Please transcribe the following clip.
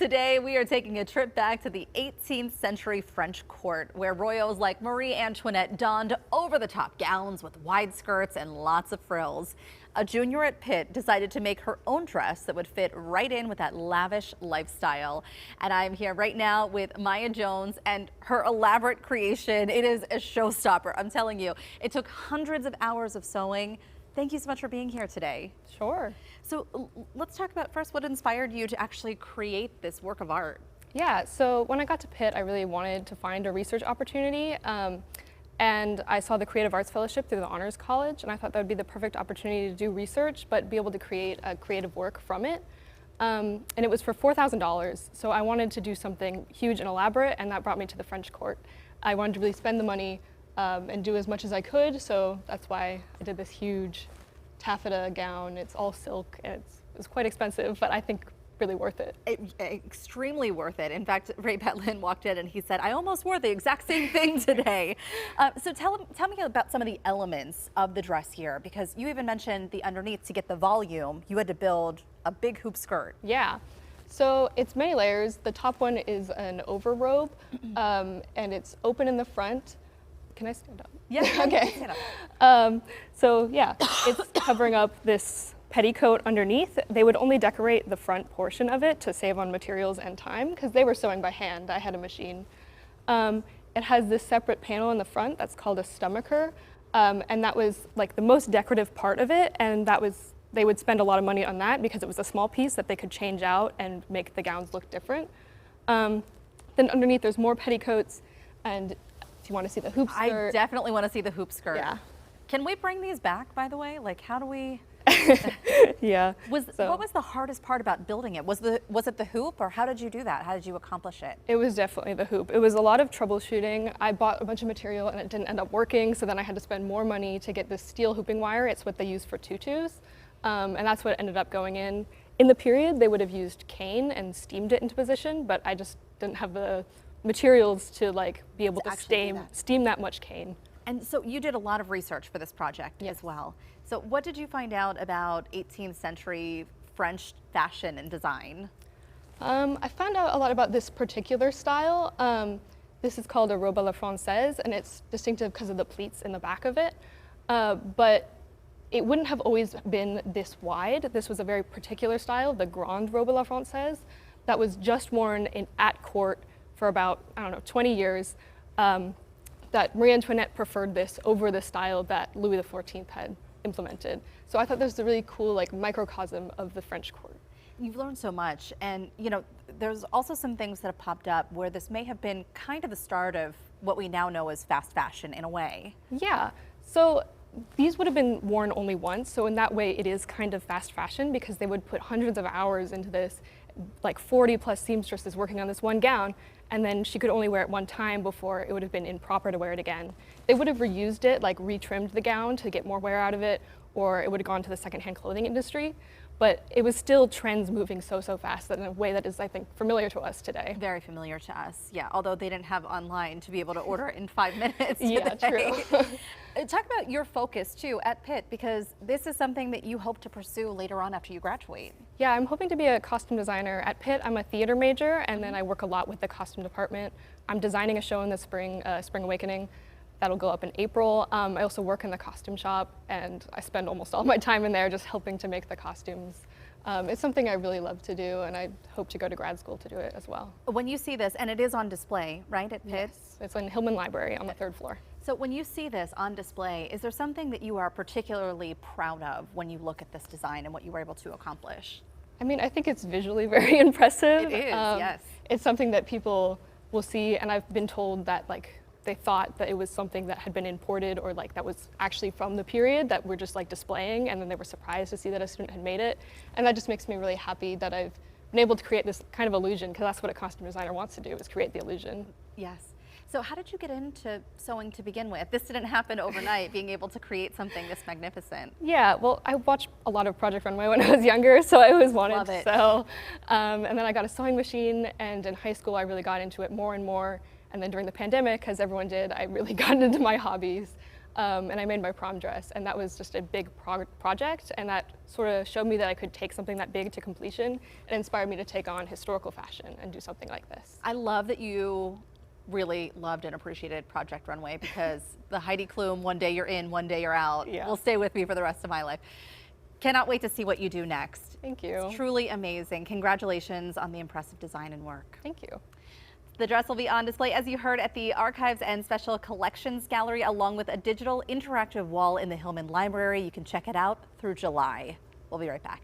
Today, we are taking a trip back to the 18th century French court, where royals like Marie Antoinette donned over-the-top gowns with wide skirts and lots of frills. A junior at Pitt decided to make her own dress that would fit right in with that lavish lifestyle. And I'm here right now with Maya Jones and her elaborate creation. It is a showstopper, I'm telling you. It took hundreds of hours of sewing. Thank you so much for being here today. Sure. So let's talk about first what inspired you to actually create this work of art. Yeah, so when I got to Pitt, I really wanted to find a research opportunity. And I saw the Creative Arts Fellowship through the Honors College, and I thought that would be the perfect opportunity to do research, but be able to create a creative work from it. And it was for $4,000, so I wanted to do something huge and elaborate, and that brought me to the French court. I wanted to really spend the money and do as much as I could, so that's why I did this huge taffeta gown. It's all silk, and it's quite expensive, but I think really worth it. Extremely worth it. In fact, Ray Petlin walked in and he said, I almost wore the exact same thing today. So tell me about some of the elements of the dress here, because you even mentioned the underneath to get the volume. You had to build a big hoop skirt. Yeah. So it's many layers. The top one is an overrobe, and it's open in the front. Can I stand up? Yeah. Okay. Stand up. So yeah, it's covering up this petticoat underneath. They would only decorate the front portion of it to save on materials and time because they were sewing by hand. I had a machine. It has this separate panel in the front that's called a stomacher, and that was like the most decorative part of it, and they would spend a lot of money on that because it was a small piece that they could change out and make the gowns look different. Then underneath there's more petticoats, and if you want to see the hoop skirt. I definitely want to see the hoop skirt. Yeah. Can we bring these back, by the way? Like, how do we? Yeah. What was the hardest part about building it? Was it the hoop, or how did you do that? How did you accomplish it? It was definitely the hoop. It was a lot of troubleshooting. I bought a bunch of material and it didn't end up working, so then I had to spend more money to get this steel hooping wire. It's what they use for tutus, and that's what ended up going in. In the period, they would have used cane and steamed it into position, but I just didn't have the materials to like be able to steam that much cane. And so you did a lot of research for this project as well. So what did you find out about 18th century French fashion and design? I found out a lot about this particular style. This is called a robe à la française, and it's distinctive because of the pleats in the back of it. But it wouldn't have always been this wide. This was a very particular style, the grande robe à la française, that was just worn at court for about, I don't know, 20 years. That Marie Antoinette preferred this over the style that Louis XIV had implemented. So I thought this was a really cool like microcosm of the French court. You've learned so much, and you know, there's also some things that have popped up where this may have been kind of the start of what we now know as fast fashion in a way. Yeah, so these would have been worn only once, so in that way it is kind of fast fashion because they would put hundreds of hours into this, like 40 plus seamstresses working on this one gown, and then she could only wear it one time before it would have been improper to wear it again. They would have reused it, like retrimmed the gown to get more wear out of it, or it would have gone to the secondhand clothing industry. But it was still trends moving so fast that in a way that is, I think, familiar to us today. Very familiar to us, yeah. Although they didn't have online to be able to order in 5 minutes. Yeah, true. Talk about your focus too at Pitt, because this is something that you hope to pursue later on after you graduate. Yeah, I'm hoping to be a costume designer. At Pitt, I'm a theater major, and then I work a lot with the costume department. I'm designing a show in the spring, Spring Awakening. That'll go up in April. I also work in the costume shop, and I spend almost all my time in there just helping to make the costumes. It's something I really love to do, and I hope to go to grad school to do it as well. When you see this, and it is on display, right, at Pitt? Yes, it's in Hillman Library on the 3rd floor. So when you see this on display, is there something that you are particularly proud of when you look at this design and what you were able to accomplish? I mean, I think it's visually very impressive. It is, yes. It's something that people will see, and I've been told that like they thought that it was something that had been imported or like that was actually from the period that we're just like displaying, and then they were surprised to see that a student had made it. And that just makes me really happy that I've been able to create this kind of illusion, because that's what a costume designer wants to do, is create the illusion. Yes. So how did you get into sewing to begin with? This didn't happen overnight, being able to create something this magnificent. Yeah, well, I watched a lot of Project Runway when I was younger, so I always wanted to sew. And then I got a sewing machine, and in high school I really got into it more and more. And then during the pandemic, as everyone did, I really got into my hobbies. and I made my prom dress, and that was just a big project, and that sort of showed me that I could take something that big to completion and inspired me to take on historical fashion and do something like this. I love that you really loved and appreciated Project Runway, because the Heidi Klum, one day you're in, one day you're out, will stay with me for the rest of my life. Cannot wait to see what you do next. Thank you. It's truly amazing. Congratulations on the impressive design and work. Thank you. The dress will be on display, as you heard, at the Archives and Special Collections Gallery, along with a digital interactive wall in the Hillman Library. You can check it out through July. We'll be right back.